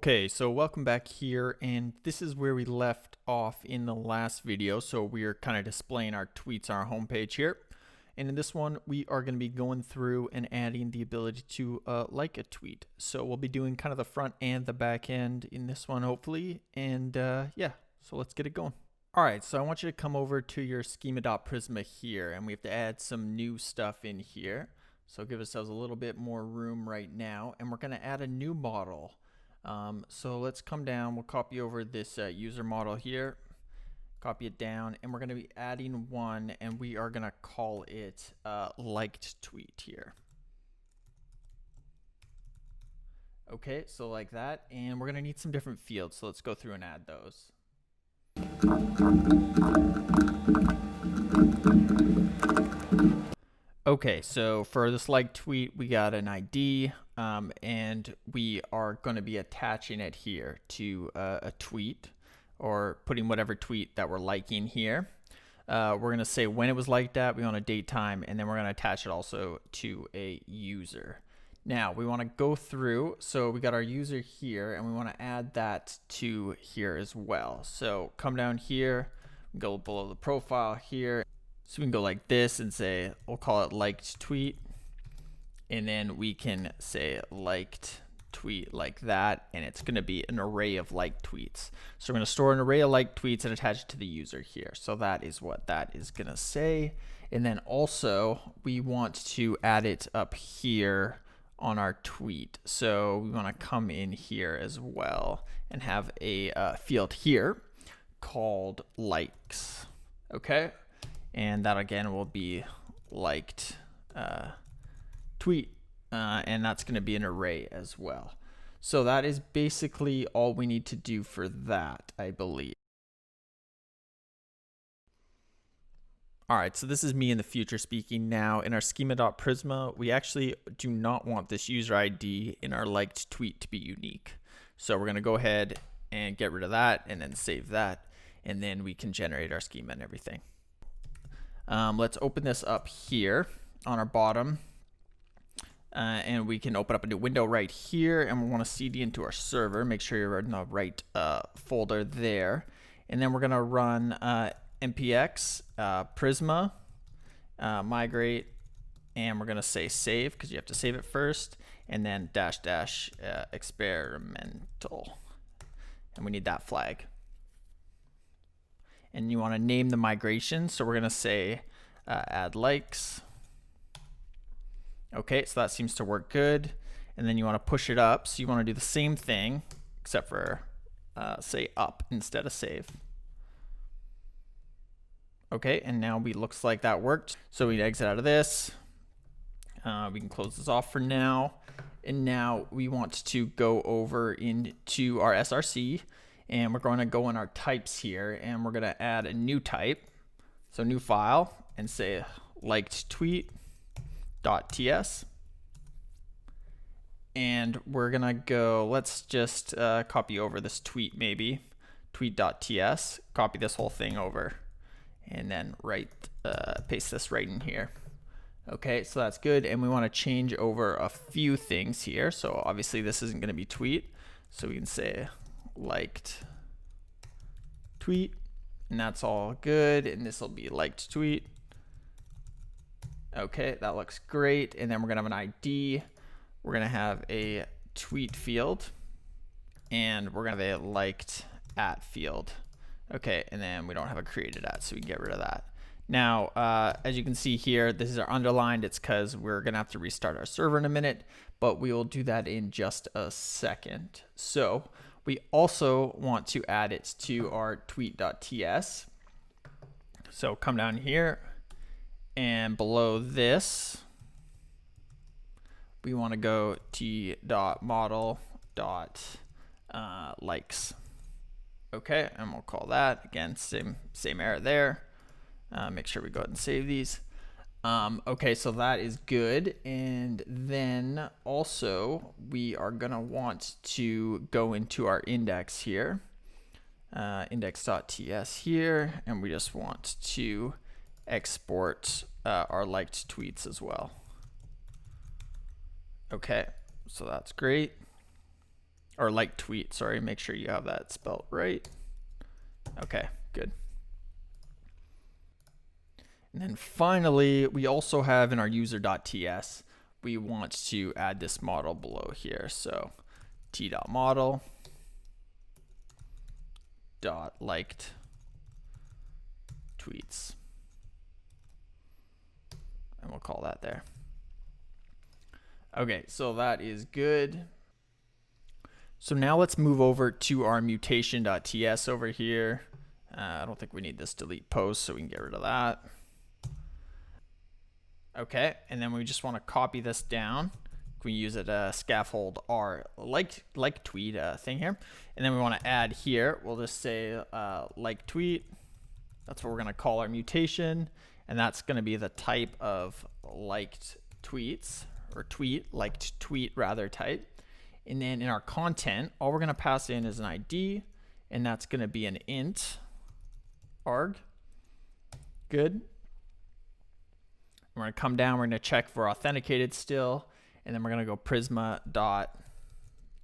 Okay, so welcome back here, and this is where we left off in the last video. So we're kind of displaying our tweets on our homepage here. And in this one, we are going to be going through and adding the ability to like a tweet. So we'll be doing kind of the front and the back end in this one, hopefully. And yeah, so let's get it going. All right, so I want you to come over to your schema.prisma here, and we have to add some new stuff in here. So give ourselves a little bit more room right now, and we're going to add a new model. So let's come down, we'll copy over this user model here, copy it down, and we're going to be adding one, and we are going to call it liked tweet here. Okay, so like that, and we're going to need some different fields, so let's go through and add those. Okay, so for this like tweet, we got an ID, and we are going to be attaching it here to a tweet, or putting whatever tweet that we're liking here. We're going to say when it was liked at, we want a date, time, and then we're going to attach it also to a user. Now we want to go through, so we got our user here, and we want to add that to here as well. So come down here, go below the profile here. So we can go like this and say, we'll call it liked tweet. And then we can say liked tweet like that. And it's going to be an array of liked tweets. So we're going to store an array of liked tweets and attach it to the user here. So that is what that is going to say. And then also we want to add it up here on our tweet. So we want to come in here as well and have a field here called likes. Okay. And that again will be liked tweet, and that's going to be an array as well. So that is basically all we need to do for that, I believe. All right, so this is me in the future speaking now. In our schema.prisma, we actually do not want this user ID in our liked tweet to be unique. So we're going to go ahead and get rid of that and then save that, and then we can generate our schema and everything. Let's open this up here on our bottom, and we can open up a new window right here, and we want to cd into our server. Make sure you're in the right folder there, and then we're going to run npx prisma migrate, and we're going to say save because you have to save it first, and then -- experimental, and we need that flag. And you want to name the migration, so we're going to say add likes. Okay, so that seems to work good. And then you want to push it up, so you want to do the same thing except for say up instead of save. Okay, and now we looks like that worked. So we exit out of this. We can close this off for now. And now we want to go over into our SRC. And we're going to go in our types here, and we're going to add a new type, so new file, and say liked tweet.ts. And we're going to go, let's just copy over this tweet maybe, tweet.ts, copy this whole thing over, and then paste this right in here. Okay, so that's good, and we want to change over a few things here. So obviously this isn't going to be tweet, so we can say liked tweet, and that's all good, and this will be liked tweet. Okay, that looks great. And then we're gonna have an ID, we're gonna have a tweet field, and we're gonna have a liked at field. Okay, and then we don't have a created at, so we can get rid of that. Now as you can see here, this is our underlined. It's because we're gonna have to restart our server in a minute, but we will do that in just a second. So we also want to add it to our tweet.ts. So come down here, and below this, we want to go t.model.likes. Okay, and we'll call that, again, same error there. Make sure we go ahead and save these. Okay, so that is good. And then also we are gonna want to go into our index here, index.ts here, and we just want to export our liked tweets as well. Okay, so that's great. or like tweet, sorry, make sure you have that spelled right. Okay, good. And then finally, we also have in our user.ts, we want to add this model below here. So t.model dot liked tweets. And we'll call that there. Okay, so that is good. So now let's move over to our mutation.ts over here. I don't think we need this delete post, so we can get rid of that. Okay, and then we just want to copy this down. We use it scaffold our like tweet thing here, and then we want to add here. We'll just say like tweet. That's what we're going to call our mutation, and that's going to be the type of liked tweets, or liked tweet rather type. And then in our content, all we're going to pass in is an ID, and that's going to be an int arg. Good. We're going to come down, we're going to check if we're authenticated still, and then we're going to go prisma dot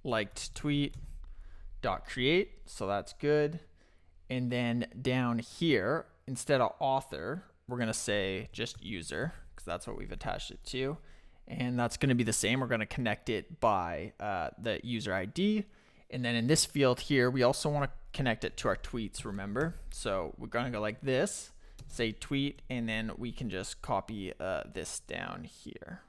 liked tweet dot create. So that's good. And then down here, instead of author, we're going to say just user, because that's what we've attached it to. And that's going to be the same. We're going to connect it by the user ID. And then in this field here, we also want to connect it to our tweets, remember? So we're going to go like this, say tweet, and then we can just copy this down here.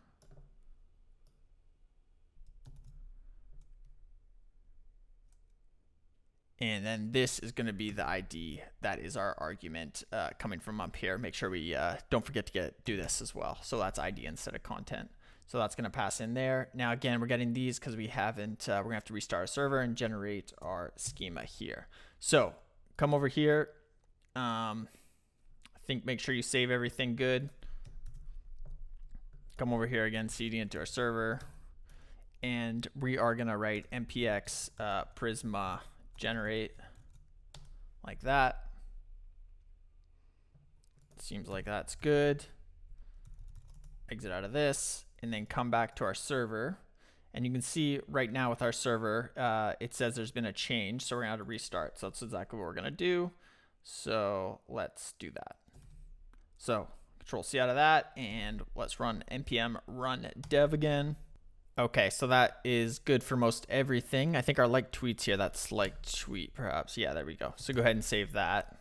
And then this is going to be the ID. That is our argument coming from up here. Make sure we don't forget to do this as well. So that's ID instead of content. So that's going to pass in there. Now, again, we're getting these because we haven't, we're going to have to restart our server and generate our schema here. So come over here. I think make sure you save everything good. Come over here again, cd into our server. And we are going to write npx prisma generate like that. Seems like that's good. Exit out of this and then come back to our server. And you can see right now with our server, it says there's been a change. So we're going to have to restart. So that's exactly what we're going to do. So let's do that. So Control C out of that. And let's run npm run dev again. Okay, so that is good for most everything. I think our like tweets here, that's like tweet perhaps. Yeah, there we go. So go ahead and save that.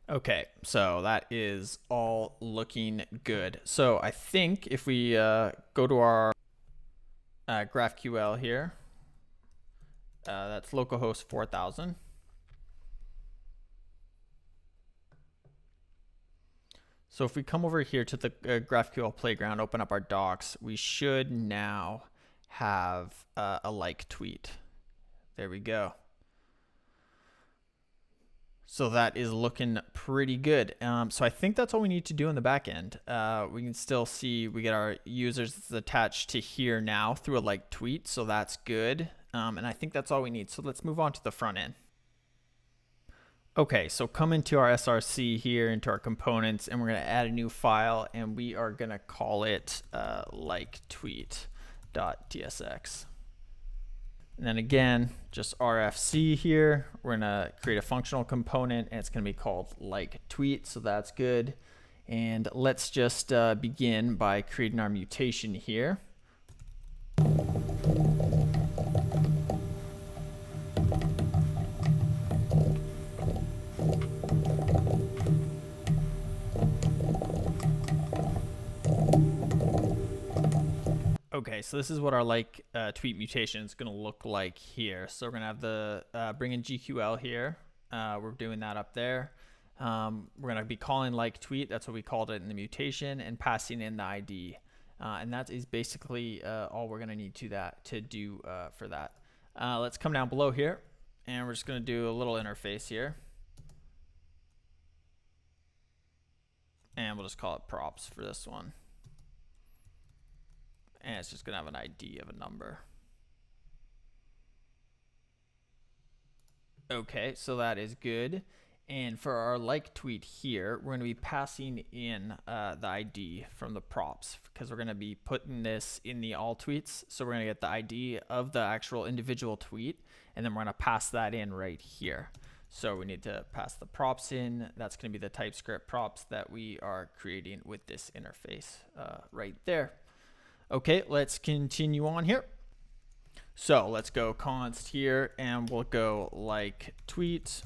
Okay, so that is all looking good. So I think if we go to our GraphQL here, that's localhost 4000. So if we come over here to the GraphQL playground, open up our docs, we should now have a like tweet. There we go. So that is looking pretty good. So I think that's all we need to do in the back end. We can still see we get our users attached to here now through a like tweet. So that's good. And I think that's all we need. So let's move on to the front end. Okay, so come into our SRC here, into our components, and we're going to add a new file, and we are going to call it like tweet.tsx. And then again, just RFC here. We're going to create a functional component, and it's going to be called like tweet, so that's good. And let's just begin by creating our mutation here. Okay, so this is what our like tweet mutation is going to look like here. So we're going to have the bring in GQL here. We're doing that up there. We're going to be calling like tweet. That's what we called it in the mutation, and passing in the ID. And that is basically all we're going to need to do for that. Let's come down below here, and we're just going to do a little interface here. And we'll just call it props for this one. And it's just going to have an ID of a number. Okay, so that is good. And for our like tweet here, we're going to be passing in the ID from the props because we're going to be putting this in the all tweets. So we're going to get the ID of the actual individual tweet, and then we're going to pass that in right here. So we need to pass the props in. That's going to be the TypeScript props that we are creating with this interface right there. Okay, let's continue on here. So let's go const here, and we'll go like tweet.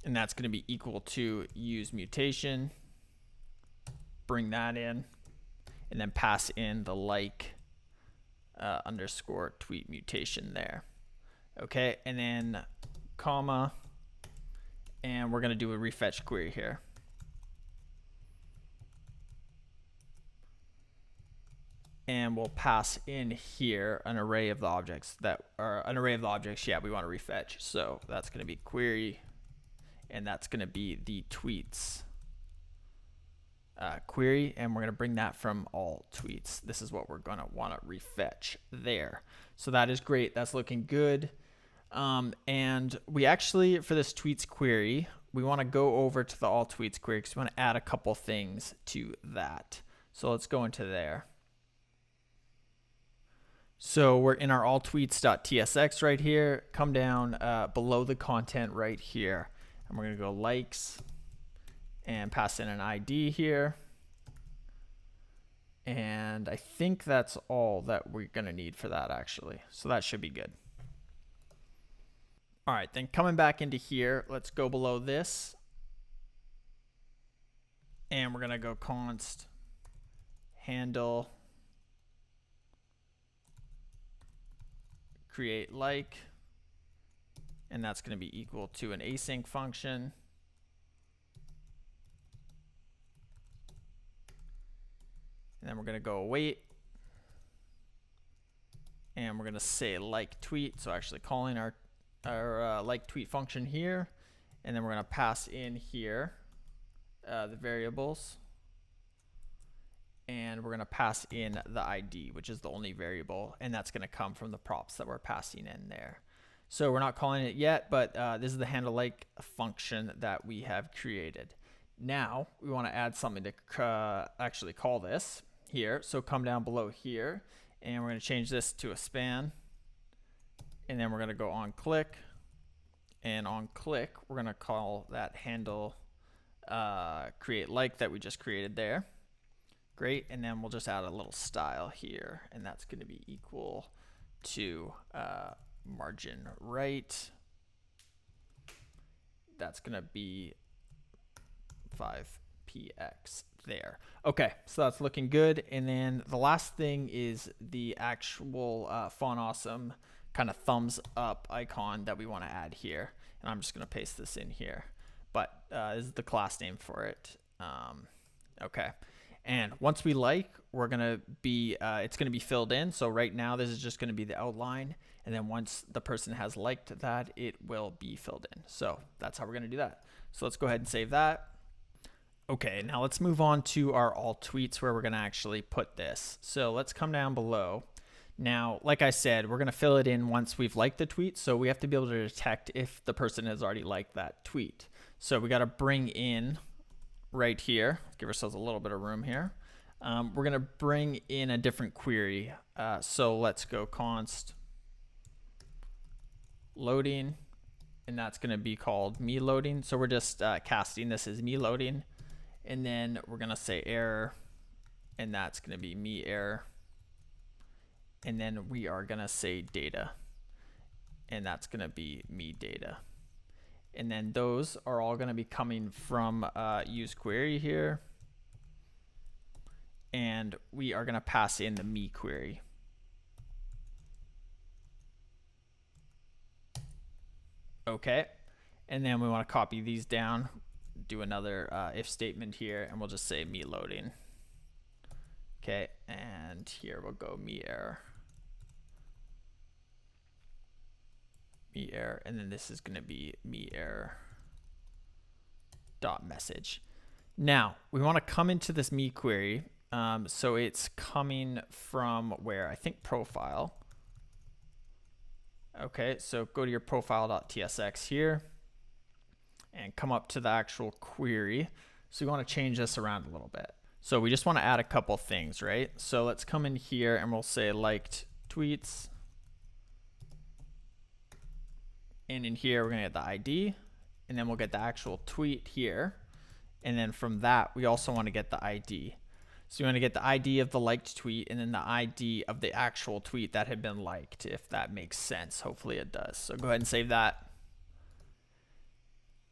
And that's going to be equal to use mutation. Bring that in, and then pass in the like underscore tweet mutation there. Okay, and then comma, and we're going to do a refetch query here. And we'll pass in here an array of the objects that are an array of the objects. Yeah, we want to refetch. So that's going to be query, and that's going to be the tweets query, and we're going to bring that from all tweets. This is what we're going to want to refetch there. So that is great. That's looking good. And we actually, for this tweets query, we want to go over to the all tweets query because we want to add a couple things to that. So let's go into there. So we're in our all tweets.tsx right here. Come down below the content right here. And we're going to go likes and pass in an ID here. And I think that's all that we're going to need for that, actually. So that should be good. All right, then coming back into here, let's go below this. And we're going to go const handle create like. And that's going to be equal to an async function. And then we're going to go await. And we're going to say like tweet. So actually calling our like tweet function here. And then we're going to pass in here the variables. And we're going to pass in the ID, which is the only variable. And that's going to come from the props that we're passing in there. So we're not calling it yet, but this is the handle like function that we have created. Now we want to add something to actually call this here. So come down below here, and we're going to change this to a span. And then we're going to go on click. And on click, we're going to call that handle create like that we just created there. Great. And then we'll just add a little style here, and that's going to be equal to margin right. That's going to be 5px there. Okay, so that's looking good. And then the last thing is the actual Font Awesome kind of thumbs up icon that we want to add here. And I'm just going to paste this in here. But this is the class name for it. Okay. And once we like, we're going to be, it's going to be filled in. So right now, this is just going to be the outline. And then once the person has liked that, it will be filled in. So that's how we're going to do that. So let's go ahead and save that. Okay, now let's move on to our all tweets where we're going to actually put this. So let's come down below. Now, like I said, we're going to fill it in once we've liked the tweet. So we have to be able to detect if the person has already liked that tweet. So we got to bring in right here, give ourselves a little bit of room here. We're going to bring in a different query. So let's go const loading, and that's going to be called me loading. So we're just casting this as me loading, and then we're going to say error, and that's going to be me error. And then we are going to say data, and that's going to be me data. And then those are all going to be coming from use query here. And we are going to pass in the me query. Okay. And then we want to copy these down, do another if statement here, and we'll just say me loading. Okay. And here we'll go me error. Me error, and then this is going to be me error dot message. Now we want to come into this me query, so it's coming from where I think profile. Okay, so go to your profile.tsx here, and come up to the actual query. So we want to change this around a little bit. So we just want to add a couple things, right? So let's come in here and we'll say liked tweets. And in here, we're going to get the ID, and then we'll get the actual tweet here. And then from that, we also want to get the ID. So you want to get the ID of the liked tweet and then the ID of the actual tweet that had been liked, if that makes sense. Hopefully it does. So go ahead and save that.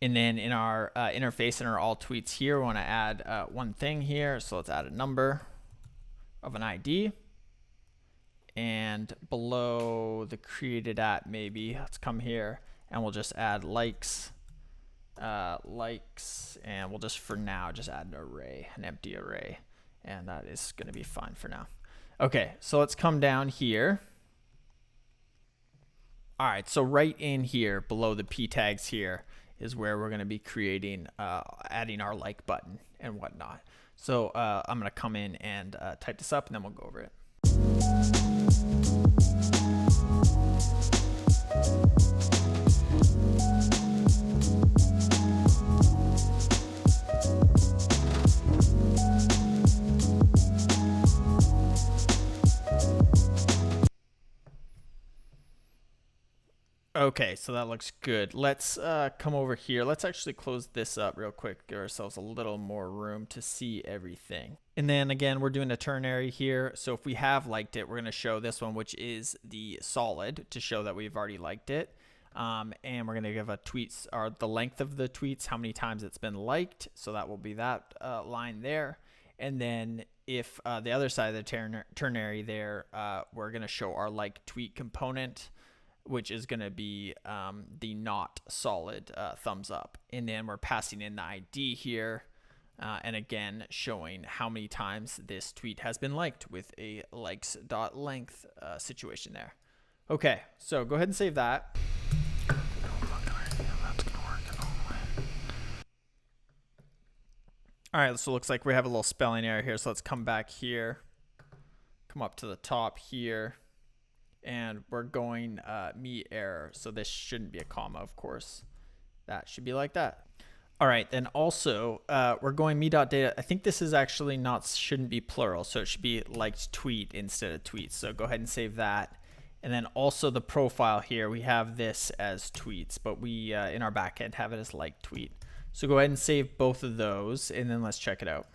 And then in our interface in our all tweets here, we want to add one thing here. So let's add a number of an ID. And below the created at, maybe let's come here and we'll just add likes, and we'll just for now just add an array, an empty array. And that is going to be fine for now. Okay, so let's come down here. All right, so right in here below the p tags here is where we're going to be creating, adding our like button and whatnot. So I'm going to come in and type this up, and then we'll go over it. Okay, so that looks good. Let's come over here. Let's actually close this up real quick, give ourselves a little more room to see everything. And then again, we're doing a ternary here. So if we have liked it, we're going to show this one, which is the solid, to show that we've already liked it. And we're going to give a tweets, or the length of the tweets, how many times it's been liked. So that will be that line there. And then if the other side of the ternary there, we're going to show our like tweet component, which is going to be the not solid thumbs up. And then we're passing in the ID here, and again showing how many times this tweet has been liked with a likes.length situation there. Okay, so go ahead and save that. All right, so it looks like we have a little spelling error here. So let's come back here, come up to the top here. And we're going me error. So this shouldn't be a comma, of course. That should be like that. All right, then also we're going me.data. I think this is actually shouldn't be plural. So it should be liked tweet instead of tweets. So go ahead and save that. And then also the profile here, we have this as tweets, but we in our backend have it as liked tweet. So go ahead and save both of those, and then let's check it out.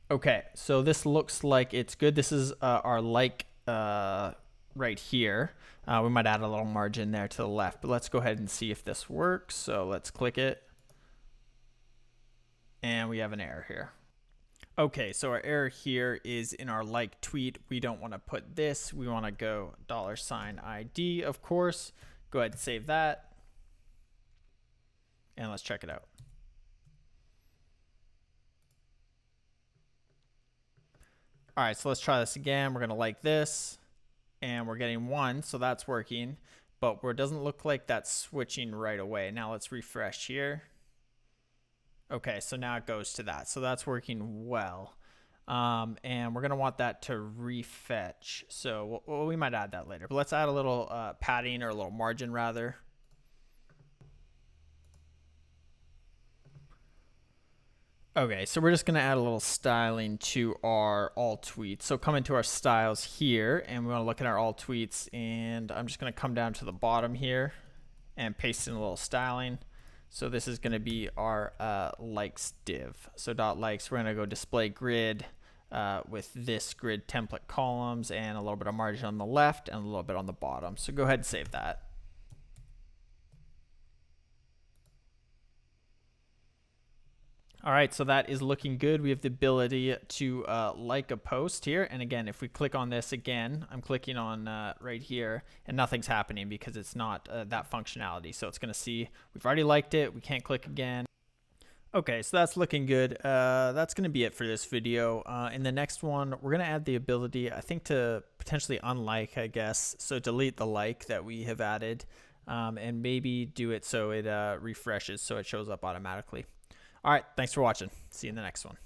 Okay, so this looks like it's good. This is our like right here. We might add a little margin there to the left, but let's go ahead and see if this works. So let's click it. And we have an error here. Okay, so our error here is in our like tweet. We don't want to put this. We want to go $ID, of course. Go ahead and save that. And let's check it out. All right, so let's try this again. We're going to like this, and we're getting 1, so that's working. But it doesn't look like that's switching right away. Now let's refresh here. Okay, so now it goes to that. So that's working well. And we're going to want that to refetch. So we might add that later. But let's add a little padding, or a little margin rather. Okay, so we're just going to add a little styling to our all tweets. So come into our styles here, and we want to look at our all tweets, and I'm just going to come down to the bottom here and paste in a little styling. So this is going to be our likes div. So .likes, we're going to go display grid with this grid template columns and a little bit of margin on the left and a little bit on the bottom. So go ahead and save that. All right, so that is looking good. We have the ability to like a post here. And again, if we click on this again, I'm clicking on right here, and nothing's happening because it's not that functionality. So it's going to see we've already liked it. We can't click again. Okay, so that's looking good. That's going to be it for this video. In the next one, we're going to add the ability, I think, to potentially unlike, I guess. So delete the like that we have added, and maybe do it so it refreshes so it shows up automatically. All right, thanks for watching. See you in the next one.